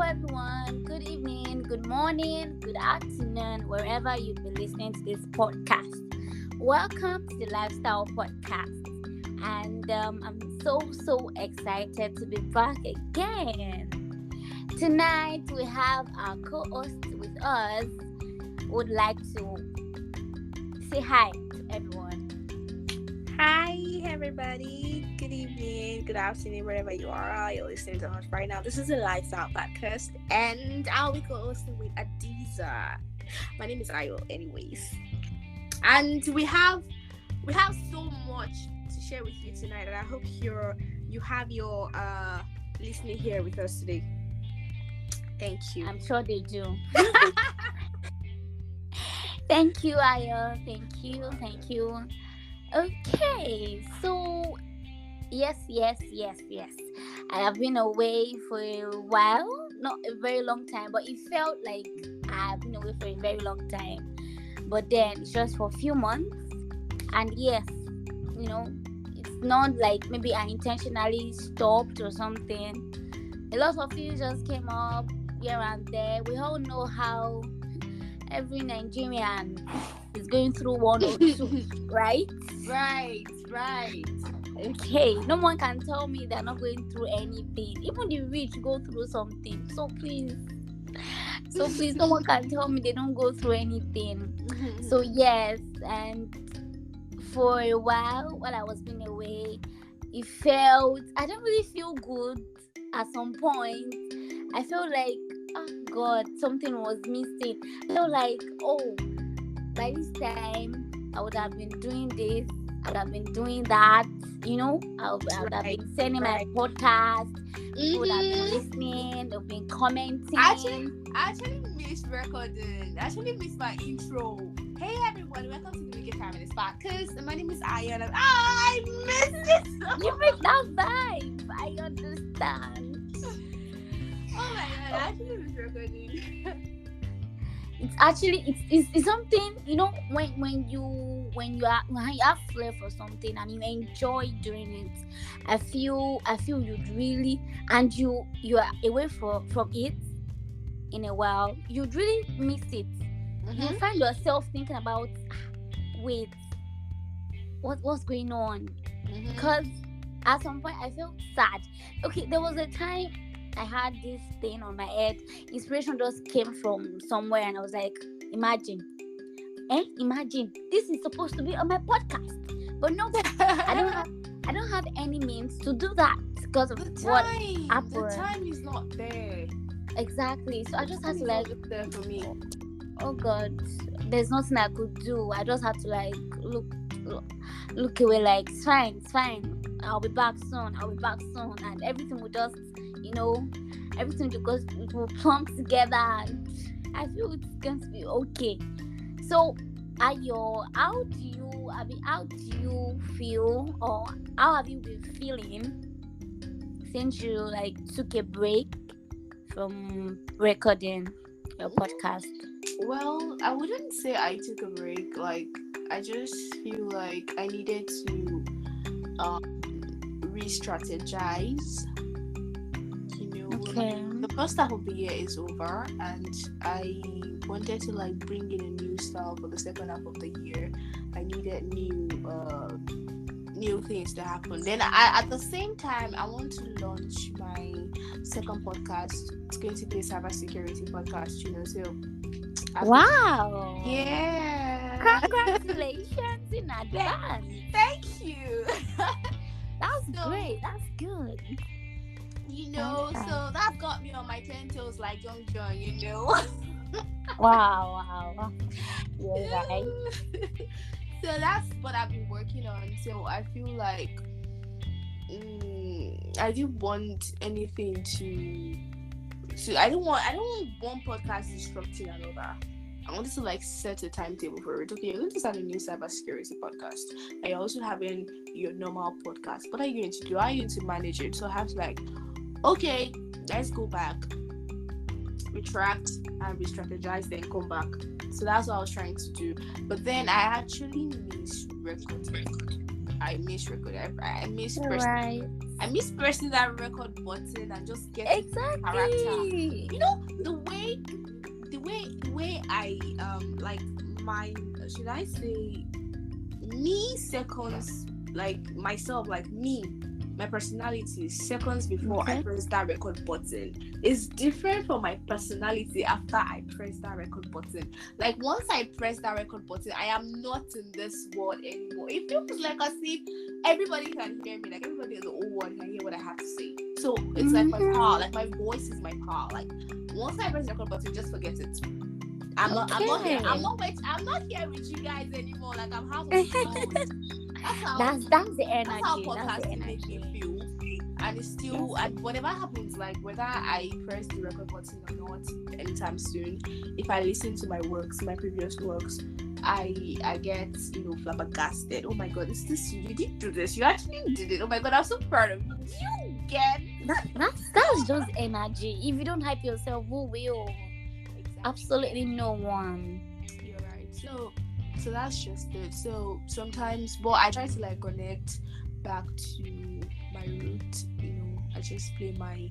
everyone. Good evening, good morning, good afternoon, wherever you'll be listening to this podcast. Welcome to the Lifestyle Podcast. And I'm so excited to be back again. Tonight, we have our co host with us who would like to say hi to everyone. Hi, everybody. Good evening, good afternoon, wherever you are. You're listening to us right now. This is a Lifestyle Podcast, and I'll be co-hosting with Adiza. My name is Ayo, anyways. And we have so much to share with you tonight, and I hope you have your listening here with us today. Thank you. I'm sure they do. Thank you, Ayo. Thank you. Okay, so yes. I have been away for a while, not a very long time, but it felt like I've been away for a very long time. But then it's just for a few months, and yes, it's not like maybe I intentionally stopped or something. A lot of you just came up here and there. We all know how every Nigerian is going through one or two, right? Right. Okay, no one can tell me they're not going through anything. Even the rich go through something. So please, no one can tell me they don't go through anything. So yes, and for a while I was being away, I don't really feel good at some point. I felt like, oh God, something was missing. I felt like, by this time I would have been doing this, I would have been doing that, I would have been sending my podcast, people would have been listening, they've been commenting. I actually missed recording. I actually missed my intro. Hey everyone, welcome to the Wicked Family Podcast. My name is Ayan. I missed it. You missed that vibe. I understand. Oh my God, I actually missed recording. It's something, when you have flair for something and you enjoy doing it. I feel you'd really, and you are away from it in a while, you'd really miss it. You find yourself thinking about, wait, what's going on? Because at some point I felt sad. Okay, there was a time I had this thing on my head. Inspiration just came from somewhere, and I was like, imagine, this is supposed to be on my podcast, but no, I don't have any means to do that because of what happened. The time is not there. Exactly. So I just had to look there for me. Oh God, there's nothing I could do. I just had to look away. Like, it's fine. I'll be back soon, and everything will just, everything because it will plump together, and I feel it's going to be okay. So, Ayo, how do you feel, or how have you been feeling since you took a break from recording your podcast? Well, I wouldn't say I took a break. I just feel like I needed to re-strategize. Okay. The first half of the year is over, and I wanted to bring in a new style for the second half of the year. I needed new things to happen. Then at the same time, I want to launch my second podcast. It's going to be a cybersecurity podcast, so wow. Yeah. Congratulations in advance. Thank you. That's great. That's good. So that got me on my 10 toes like Young John, Wow. You're right. So that's what I've been working on. So I feel like I didn't want anything I don't want one podcast disrupting another. I wanted to set a timetable for it. Okay, you're going to start a new cybersecurity podcast, and you're also having your normal podcast. What are you going to do? How are you going to manage it? So I have to okay, let's go back, retract, and re-strategize, then come back. So that's what I was trying to do. But then I actually missed recording. I missed recording. I missed right. I miss pressing that record button and just getting character. Exactly. You know, the way I like my, should I say, me seconds, like myself, like me, my personality seconds before I Okay. press that record button is different from my personality after I press that record button. Like once I press that record button, I am not in this world anymore. It feels like as if everybody can hear me, like everybody in the whole world can hear what I have to say. So it's like my power, like my voice is my power. Like once I press the record button, just forget it. I'm not here. I'm not here with you guys anymore. Like I'm half of the world. That's the That's how energy. That's the podcasting make me energy. feel. And it's still, and whatever happens, like whether I press the record button or not anytime soon, if I listen to my works, my previous works, I get, flabbergasted. Oh my god, is this you? You did do this. You actually did it. Oh my god, I'm so proud of you. Do you get That's just energy. If you don't hype yourself, who will? exactly? Absolutely no one. You're right. So that's just it. So sometimes, but I try to like connect back to my root. I just play my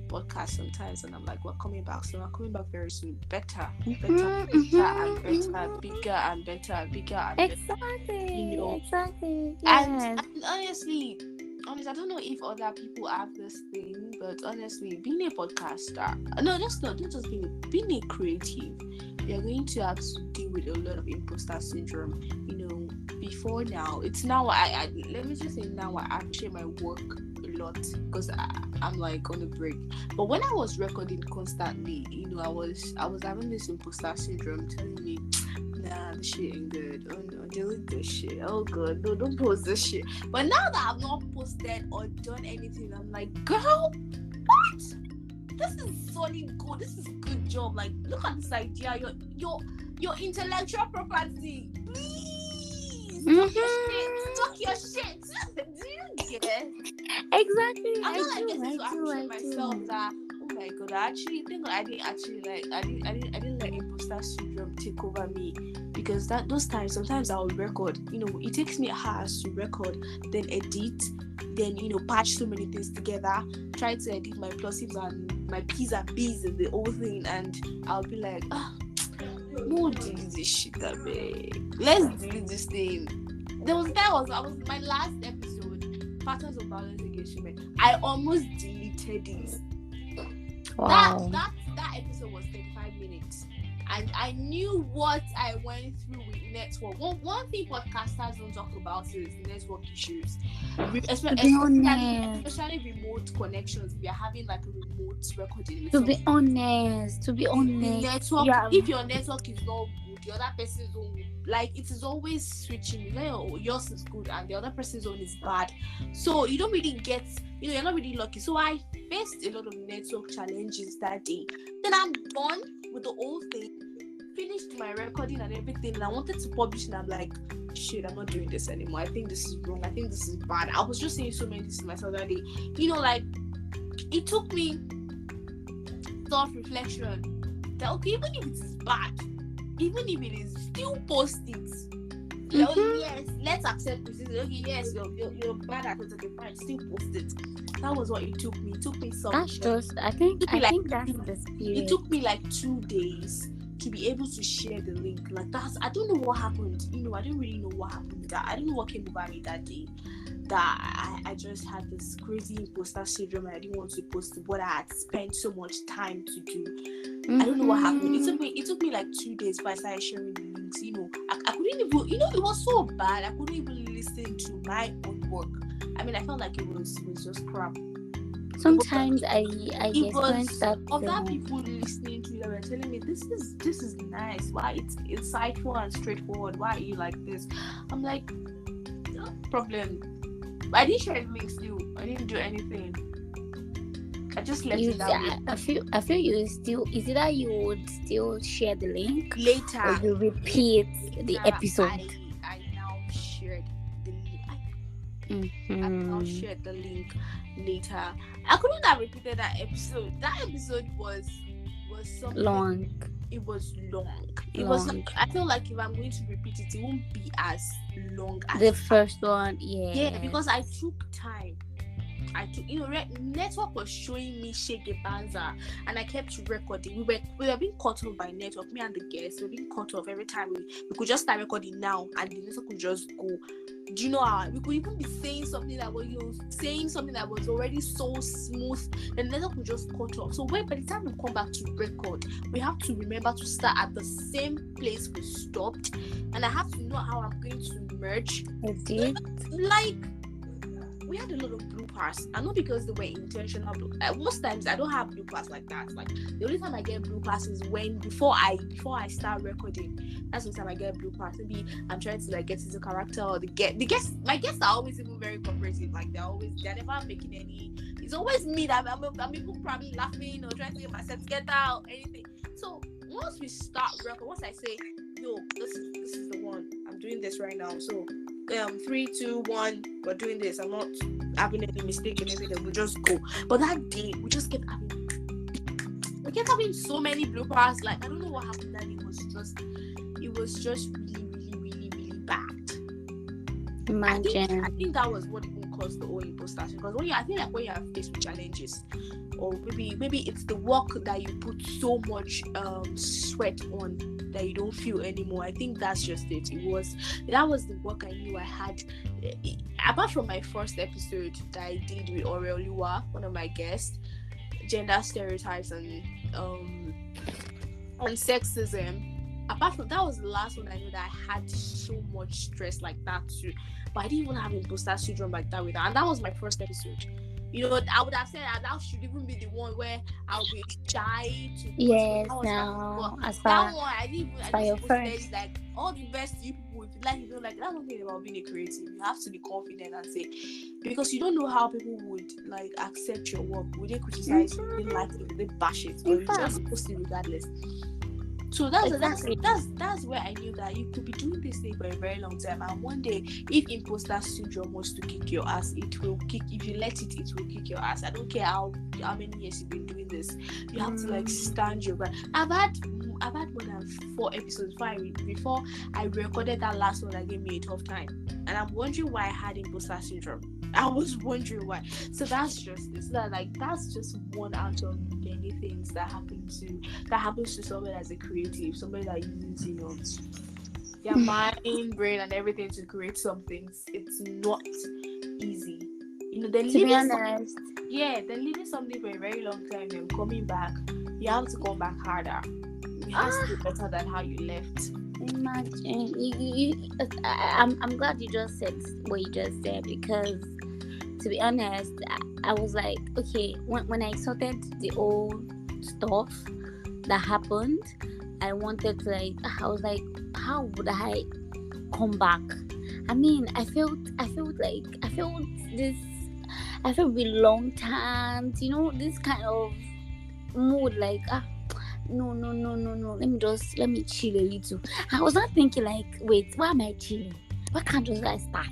podcast sometimes, and I'm like, we're coming back. So we're coming back very soon. Better, and better, bigger and better, bigger and better. Exactly. Exactly. Yes. And honestly, I don't know if other people have this thing, but honestly, being a podcaster, no, that's not just being a creative, you're going to have to deal with a lot of imposter syndrome. Before now, it's now I let me just say now I appreciate my work a lot because I'm like on a break. But when I was recording constantly, I was having this imposter syndrome telling me, nah, this shit ain't good. Oh no, delete this shit. Oh god, no, don't post this shit. But now that I've not posted or done anything, I'm like, girl, what? This is solid good. This is good job. Like, look at this idea. Your intellectual property. Please talk your shit. Do you get? Exactly. I'm not like getting to I appreciate do. myself that, oh my god, I actually think I didn't let imposter syndrome take over me, because those times sometimes I'll record, it takes me hours to record, then edit, then patch so many things together, try to edit my plosives and my P's and B's and the whole thing, and I'll be like, no, delete this shit, let's delete this thing. There was I was my last episode, patterns of violence against women. I almost deleted it. Wow. That episode was 35 minutes, and I knew what I went through with network. One thing podcasters don't talk about is network issues, especially remote connections. We are having like a remote recording. To be honest, the network. yeah. If your network is not good, the other person's own, like, it is always switching. Yours is good and the other person's own is bad, so you don't really get, you're not really lucky. So I faced a lot of network challenges that day. Then I'm done with the whole thing, finished my recording and everything, and I wanted to publish, and I'm like, shit, I'm not doing this anymore. I think this is wrong. I think this is bad. I was just saying so many things to myself that day. Like, it took me self-reflection that, okay, even if it is bad, even if it is, still post it. Yes, let's accept this. Okay, yes, you're bad at it. Okay, fine, still post it. That was what it took me. It took me some. That's just. I think that's the spirit. It took me like 2 days to be able to share the link. Like, I don't know what happened. I don't really know what happened. I don't know what came over me that day. That I just had this crazy imposter syndrome, and I didn't want to post what I had spent so much time to do. I don't know what happened. It took me like 2 days before I started sharing the links. I couldn't even, it was so bad. I couldn't even listen to my own work. I mean, I felt like it was just crap. Sometimes I experience that. Other thing. people listening to it were telling me, this is nice. Why it's insightful and straightforward. Why are you like this? I'm like, no problem. I didn't share the links still. I didn't do anything. I just left it that way. I feel you still. Is it that you would still share the link later, or you repeat the episode? I now shared the link. I now shared the link later. I couldn't have repeated that episode. That episode was something long. It was long. It was. I feel like if I'm going to repeat it, it won't be as long as the first one. Yeah, because I took time I took, network was showing me Shege Banza, and I kept recording. We were being cut off by network. Me and the guests were being cut off every time we could just start recording now, and the network could just go. Do you know how we could even be saying something that was saying something that was already so smooth, and the network would just cut off. So by the time we come back to record, we have to remember to start at the same place we stopped, and I have to know how I'm going to merge. I did. Like, we had a lot of bloopers. I know because they were intentional. Most times I don't have bloopers like that. Like, the only time I get bloopers is when before I start recording. That's the time I get bloopers. Maybe I'm trying to like get into character, or the guests. My guests are always even very cooperative. Like, they're never making any. It's always me that I'm even probably laughing or trying to get myself together or anything. So once we start record, once I say, yo, this is the one, I'm doing this right now. So 3, 2, 1, we're doing this. I'm not having any mistake and everything. We just go. But that day, we kept having so many bloopers. Like, I don't know what happened. That it was just really, really, really, really bad. Imagine. I think that was what even caused the whole imposter, because I think like when you have faced with challenges, or maybe it's the work that you put so much sweat on that you don't feel anymore. I think that's just it. That was the work I knew I had. Apart from my first episode that I did with Oreoluwa, one of my guests, gender stereotypes and sexism. Apart from that, was the last one I knew that I had so much stress like that too. But I didn't even have imposter syndrome like that with her, and that was my first episode. I would have said that should even be the one where I'll be shy to. Yes, that now one I didn't say like all the best to you people. If you like, you don't like. That's one thing about being a creative. You have to be confident and say, because you don't know how people would like accept your work. Would they criticize you? Would they like it? Would they bash it? But you just post it regardless. So that's where I knew that you could be doing this thing for a very long time, and one day, if imposter syndrome wants to kick your ass, it will kick. If you let it, it will kick your ass. I don't care how many years you've been doing this. You have to like stand your ground. I've had more than 4 episodes before I recorded that last one that gave me a tough time, and I'm wondering why I had imposter syndrome. I was wondering why. So that's just that's just one out of many things that happens to somebody as a creative, somebody that uses their mind, brain, and everything to create something. It's not easy. They're leaving something for a very long time and coming back. You have to come back harder. It has to be better than how you left. Imagine. I'm glad you just said what you just said, because to be honest, I was like, okay, when I sorted the old stuff that happened, I wanted to I was like, how would I come back? I mean, I felt reluctant, this kind of mood, like, no, let me chill a little. I was not thinking like, wait, why am I chilling? Why can't just I start?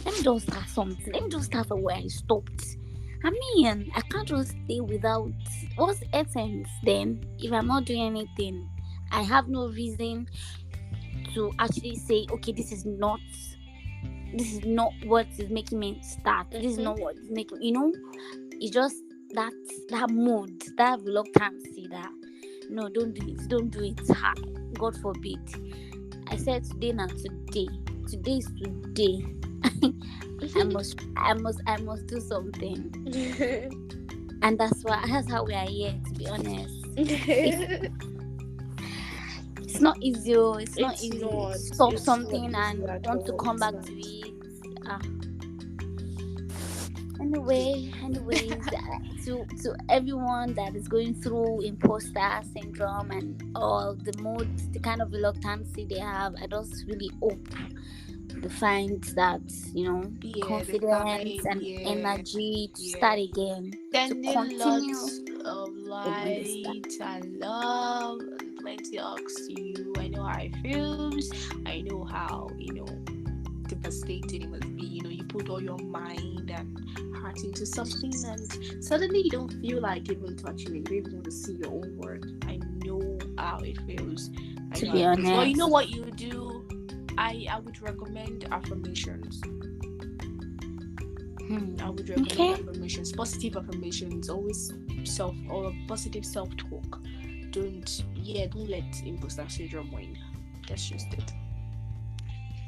Let me just start something. Let me just start from where I stopped. I mean, I can't just stay without. What's the essence then? If I'm not doing anything, I have no reason to actually say, okay, this is not what is making me start. This is not what is making, it's just that mood, that reluctancy that, no, don't do it. God forbid. I said today is today. I must do something. And that's how we are here, to be honest. It's not easy. It's not easy to stop something and want to come back to it. Anyways, to everyone that is going through imposter syndrome and all the mood, the kind of reluctancy they have, I just really hope they find that, confidence and energy to start again, Sending to continue lots of light and love and plenty of hugs to you. I know how it feels. I know how devastating it must be. You put all your mind and heart into something, and suddenly you don't feel like even touching it. You don't even want to see your own work. I know how it feels. To be honest, well, you know what you do. I would recommend affirmations. I would recommend Okay. affirmations, positive affirmations, always self or positive self talk. Don't let imposter syndrome win. That's just it.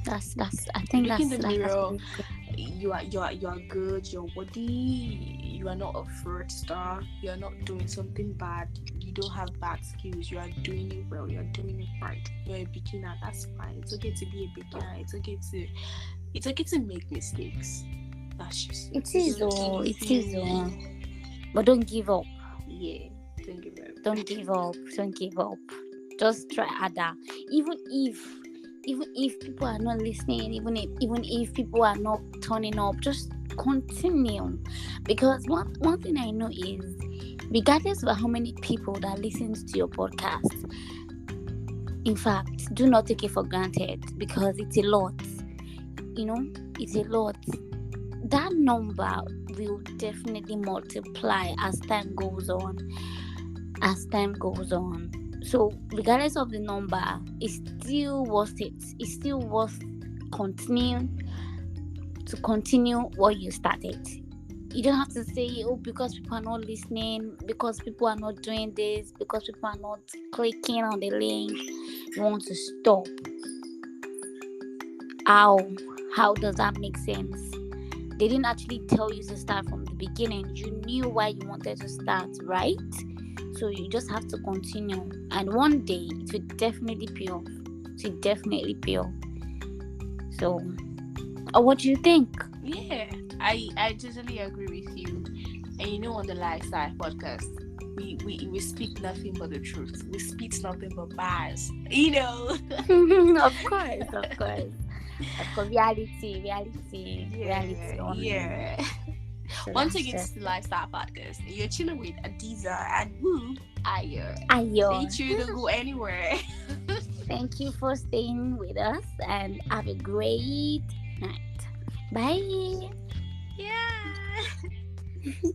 That's I You think look in the that's mirror, actually good. you are good, you're worthy, you are not a fraud star, you are not doing something bad, you don't have bad skills, you are doing it well, you're doing it right. You're a beginner, that's fine. It's okay to be a beginner, it's okay to make mistakes. That's just it. It So is don't it is feel but don't give up. yeah, thank you very Don't much. give up. Don't give up. Just try harder. Even if even if people are not listening, even if people are not turning up, just continue. Because one thing I know is, regardless of how many people that listens to your podcast, in fact, do not take it for granted, because it's a lot. You know, it's a lot. That number will definitely multiply as time goes on. As time goes on. So regardless of the number, it's still worth it. It's still worth continuing to continue what you started. You don't have to say, oh, because people are not listening, because people are not doing this, because people are not clicking on the link, you want to stop. How? How does that make sense? They didn't actually tell you to start from the beginning. You knew why you wanted to start, right? So you just have to continue. And one day it will definitely pay off. It will definitely pay off. So, what do you think? Yeah, I totally agree with you. And on the lifestyle podcast, we speak nothing but the truth. We speak nothing but bars. Of course, of course. Of course, reality Yeah, only. yeah. So Once that's again, it's just the lifestyle podcast. You're chilling with Adiza and Woo Ayer. Stay Ayo. tuned, don't go anywhere. Thank you for staying with us and have a great night. Bye. Yeah.